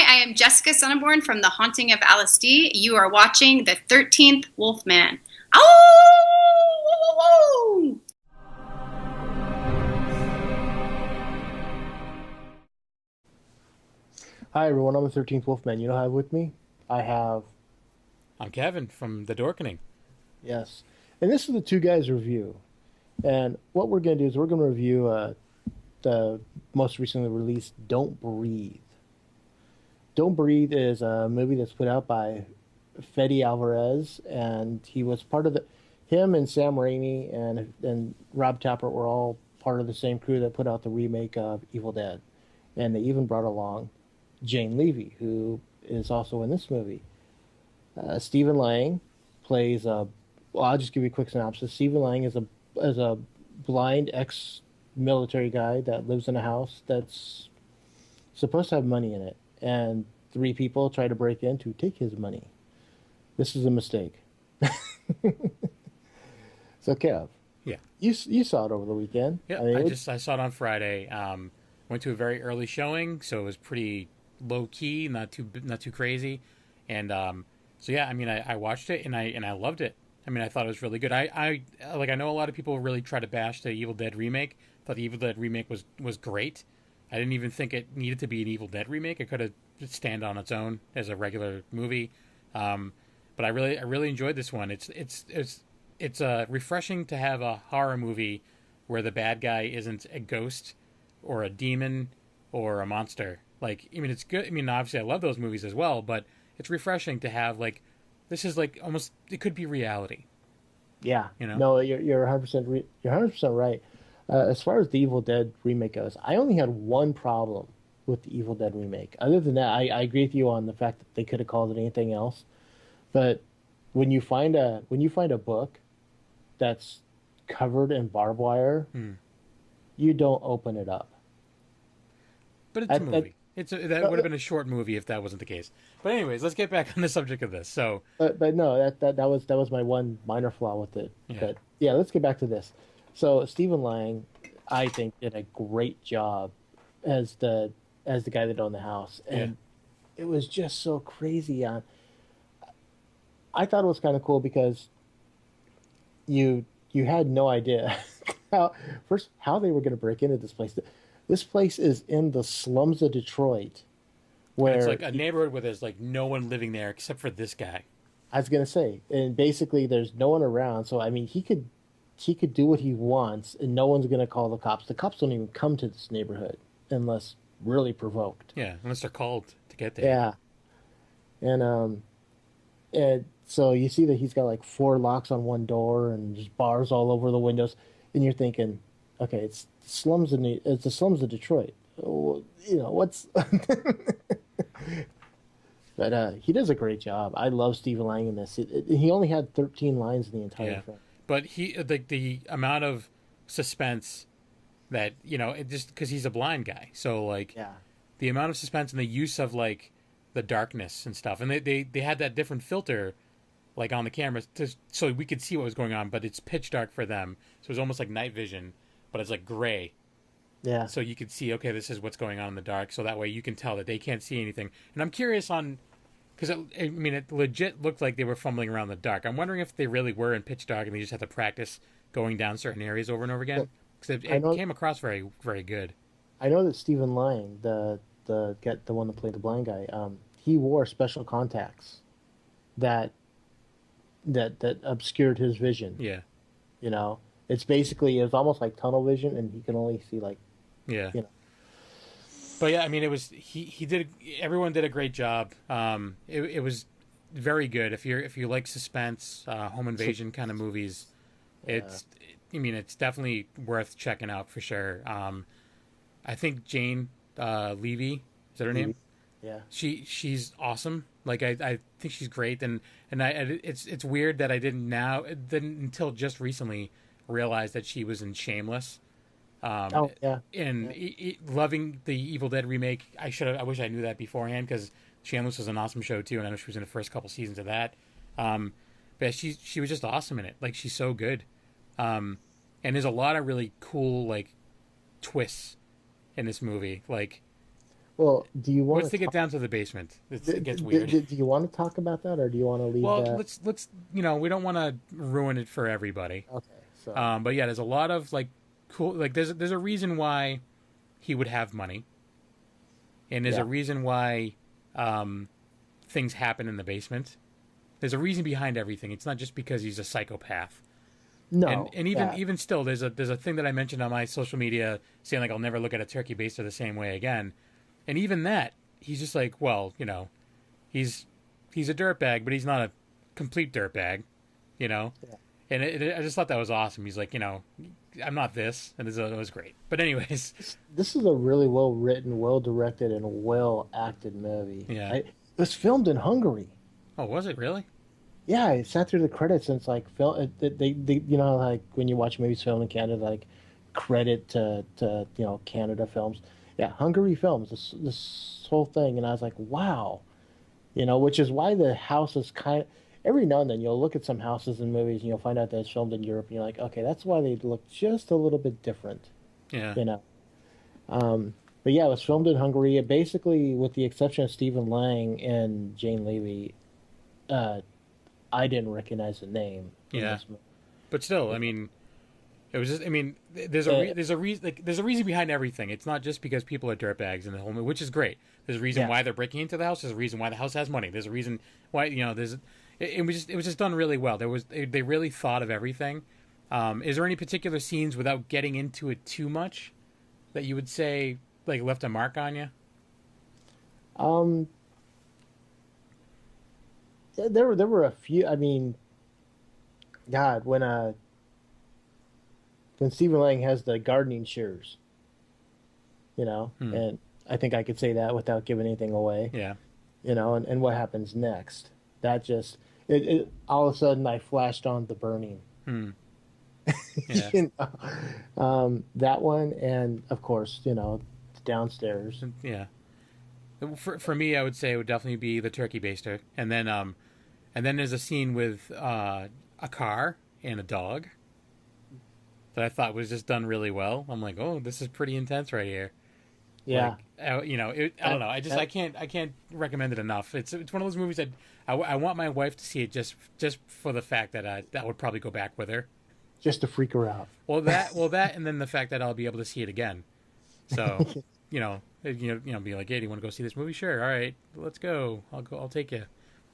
I am Jessica Sonneborn from The Haunting of Alice D. You are watching The 13th Wolfman. Ow! Hi everyone, I'm the 13th Wolfman. You know who I have with me? I have, I'm Kevin from the Dorkening. yes. And this is the Two Guys review. And what we're going to do is we're going to review the most recently released Don't Breathe. Don't Breathe is a movie that's put out by Fede Alvarez, and he was part of him and Sam Raimi and Rob Tapert were all part of the same crew that put out the remake of Evil Dead. And they even brought along Jane Levy, who is also in this movie. Stephen Lang plays a. Well, I'll just give you a quick synopsis. Stephen Lang is a blind ex-military guy that lives in a house that's supposed to have money in it, and three people try to break in to take his money. This is a mistake. So, Kev, Yeah, you saw it over the weekend. yeah. I mean, I saw it on Friday. Went to a very early showing, so it was pretty low key, not too crazy, and so yeah. I mean, I watched it and I loved it. I mean, I thought it was really good. I know a lot of people really try to bash the Evil Dead remake. Thought the Evil Dead remake was great. I didn't even think it needed to be an Evil Dead remake. It could have just stand on its own as a regular movie. Um, but I really enjoyed this one. It's refreshing to have a horror movie where the bad guy isn't a ghost or a demon or a monster. Like, I mean, it's good. I mean, obviously, I love those movies as well, but it's refreshing to have like this is like almost it could be reality. yeah, You know? no, you're 100% you're 100% right. As far as the Evil Dead remake goes, I only had one problem with the Evil Dead remake. Other than that, I agree with you on the fact that they could have called it anything else. But when you find a book that's covered in barbed wire, Hmm. you don't open it up. But it's a At, at, movie. That would have been a short movie if that wasn't the case. But anyways, let's get back on the subject of this. So but no, that was my one minor flaw with it. yeah, But yeah, let's get back to this. So Stephen Lang, I think, did a great job as the guy that owned the house, yeah. and it was just so crazy. I thought it was kind of cool because you had no idea how how they were going to break into this place. This place is in the slums of Detroit, And it's where like a neighborhood where there's like no one living there except for this guy. I was gonna say, and basically there's no one around. So I mean, he could do what he wants, and no one's gonna call the cops. The cops don't even come to this neighborhood unless really provoked. Yeah, unless they're called to get there. Yeah, and and so you see that he's got like four locks on one door and just bars all over the windows, and you're thinking, okay, it's the slums of Detroit. Oh, what's But he does a great job. I love Stephen Lang in this. He only had 13 lines in the entire Yeah, film. but the amount of suspense that it just because he's a blind guy, so like Yeah. the amount of suspense and the use of like the darkness and stuff, and they had that different filter like on the camera so we could see what was going on, but it's pitch dark for them, so it was almost like night vision, but it's like gray, Yeah. so you could see okay this is what's going on in the dark, so that way you can tell that they can't see anything. And I'm curious on because I mean it legit looked like they were fumbling around in the dark. I'm wondering if they really were in pitch dark and they just had to practice going down certain areas over and over again But because I it know came across very very good. I know that Stephen Lang, the one that played the blind guy, he wore special contacts that that obscured his vision. Yeah, You know, it's almost like tunnel vision, and he can only see like yeah. you know. But yeah, I mean, it was he did everyone did a great job. It was very good. If you like suspense, home So, invasion kind of movies, yeah, it's I mean it's definitely worth checking out for sure. I think Jane Levy, is that her name? Levy. Yeah. She's awesome. Like I think she's great, and it's weird that I didn't until just recently realize that she was in Shameless. Um, Oh yeah. and Yeah. loving the Evil Dead remake, I wish I knew that beforehand because Shameless was an awesome show too, and I know she was in the first couple seasons of that. Um, but she was just awesome in it. Like she's so good. And there's a lot of really cool like twists in this movie. Like Well, do you want Once they to get talk? down to the basement, it gets weird. Do you want to talk about that, or do you want to leave Well, that? let's we don't want to ruin it for everybody. Okay, so But yeah, there's a lot of like cool like there's a reason why he would have money, and there's a yeah, reason why um, things happen in the basement. There's a reason behind everything. It's not just because he's a psychopath. And no, and even yeah, even still, there's a thing that I mentioned on my social media saying like I'll never look at a turkey baster the same way again. And even that, he's just like, well, he's he's a dirtbag, but he's not a complete dirtbag, you know. yeah. And I just thought that was awesome. He's like, I'm not this, and it was great. But anyways, This is a really well written, well directed, and well acted movie. yeah. It was filmed in Hungary. Oh, was it really? Yeah, it sat through the credits, and it's like film. They like when you watch movies filmed in Canada, like credit to Canada films. Yeah, Hungary films this whole thing, and I was like, wow, which is why the house is kind of. Every now and then you'll look at some houses in movies and you'll find out that it's filmed in Europe, and you're like, okay, that's why they look just a little bit different, Yeah, you know. But yeah, it was filmed in Hungary. It basically, with the exception of Stephen Lang and Jane Levy, uh, I didn't recognize the name in yeah. this movie. But still, I mean, it was just. I mean, there's a reason. Like, there's a reason behind everything. It's not just because people are dirtbags in the whole movie, which is great. There's a reason Yeah, why they're breaking into the house. There's a reason why the house has money. There's a reason why there's. It was just done really well. They really thought of everything. Is there any particular scenes without getting into it too much that you would say like left a mark on you? um, there were a few. I mean, God, when Stephen Lang has the gardening shears, Hmm. and I think I could say that without giving anything away, Yeah. and what happens next. That just all of a sudden I flashed on the burning. Hmm. Yeah. That one, and of course, downstairs. Yeah. For me, I would say it would definitely be the turkey baster, and then there's a scene with a car and a dog that I thought was just done really well. I'm like, oh, this is pretty intense right here. Yeah, Like, I don't that, know. I can't recommend it enough. It's one of those movies that I want my wife to see it just for the fact that that would probably go back with her. just to freak her out. Well, that, and then the fact that I'll be able to see it again. So, be like, hey, do you want to go see this movie? Sure. All right, let's go. I'll go. I'll take you.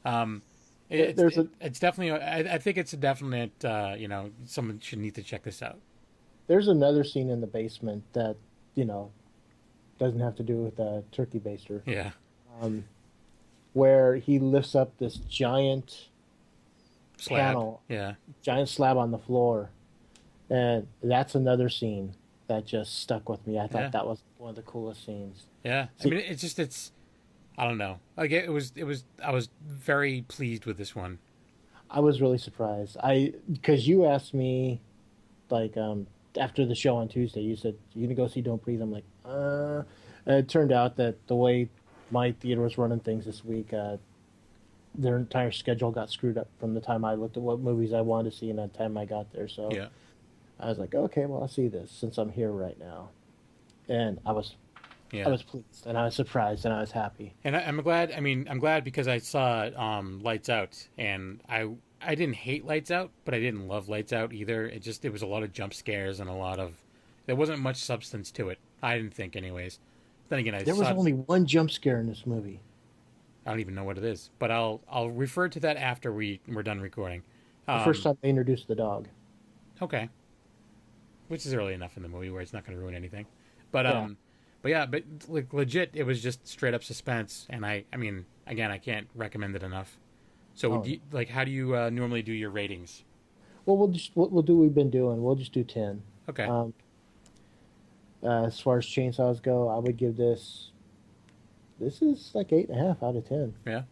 Um, it's There's a it's definitely. I think it's a definite. Someone should need to check this out. there's another scene in the basement that you know doesn't have to do with a turkey baster, Yeah. um, where he lifts up this Slab. panel, Yeah. giant slab on the floor, and that's another scene that just stuck with me. I Yeah. thought that was one of the coolest scenes. Yeah. I See, mean, it's. I don't know. Like it was. I was very pleased with this one. I was really surprised. Because you asked me, like, after the show on Tuesday, you said you gonna go see Don't Breathe. I'm like, and it turned out that the way my theater was running things this week, their entire schedule got screwed up from the time I looked at what movies I wanted to see and the time I got there. So Yeah. I was like, okay, well, I'll see this since I'm here right now. And I Yeah. was pleased and I was surprised and I was happy. And I'm glad. I mean, I'm glad because I saw Lights Out, and I didn't hate Lights Out, but I didn't love Lights Out either. It was a lot of jump scares and a lot of there wasn't much substance to it. I didn't think, anyways. Then again, There was only one jump scare in this movie. I don't even know what it is, but I'll refer to that after we're done recording. The first Um, time they introduced the dog. okay, which is early enough in the movie where it's not going to ruin anything. But Yeah. but like legit, it was just straight up suspense, and I mean, again, I can't recommend it enough. So, Oh, like, how do you normally do your ratings? well, we'll do what we've been doing. We'll just do 10. Okay, Um, as far as chainsaws go, I would give this is like 8.5 out of 10. yeah,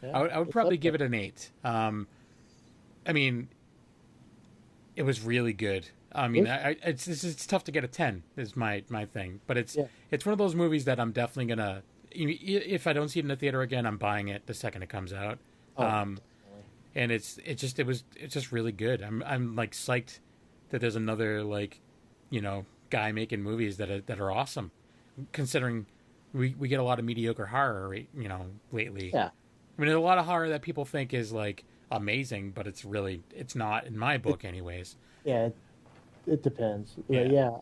Yeah, I would it's probably up give there. it an 8. I mean, it was really good. I mean, It, it's tough to get a 10 is my thing, but yeah. it's one of those movies that I'm definitely gonna if I don't see it in the theater again, I'm buying it the second it comes out. Oh, Um, definitely. and it's just really good. I'm like psyched that there's another like guy making movies that are awesome, considering we get a lot of mediocre horror, lately. Yeah, I mean, there's a lot of horror that people think is like amazing, but it's not in my it, book, anyways. yeah, it depends. But Yeah.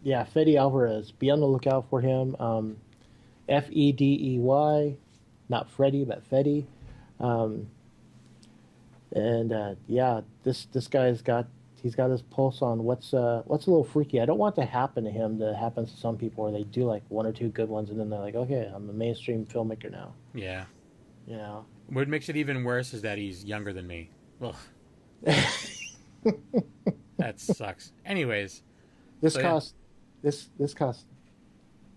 yeah, Fede Alvarez. Be on the lookout for him. Fedey, not Freddie, but Fede. Um, and yeah, this guy's got he's got his pulse on what's a little freaky. I don't want to happen to him that happens to some people where they do like one or two good ones and then they're like, okay, I'm a mainstream filmmaker now. Yeah. You know. What makes it even worse is that he's younger than me. Ugh, that sucks. Anyways, this so yeah. cost this cost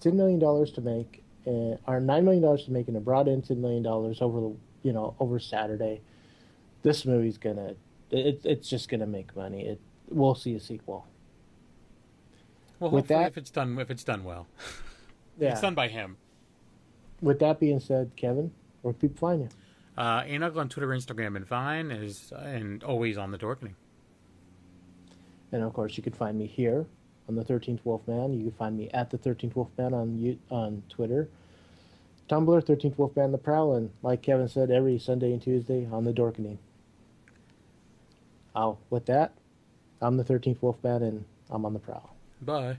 $10 million to make, or $9 million to make, and it brought in $10 million over the over Saturday. This movie's gonna it's just gonna make money. We'll see a sequel. Well, With hopefully, that, if it's done well, if it's yeah. done by him. With that being said, Kevin, where can people find you? Enoch on Twitter, Instagram, and Vine is, and always on the Dorkening. And of course, you can find me here on the 13th Wolfman. You can find me at the 13th Wolfman on Twitter, Tumblr, 13th Wolfman the Prowl, and like Kevin said, every Sunday and Tuesday on the Dorkening. With that, I'm the 13th Wolfman, and I'm on the prowl. Bye.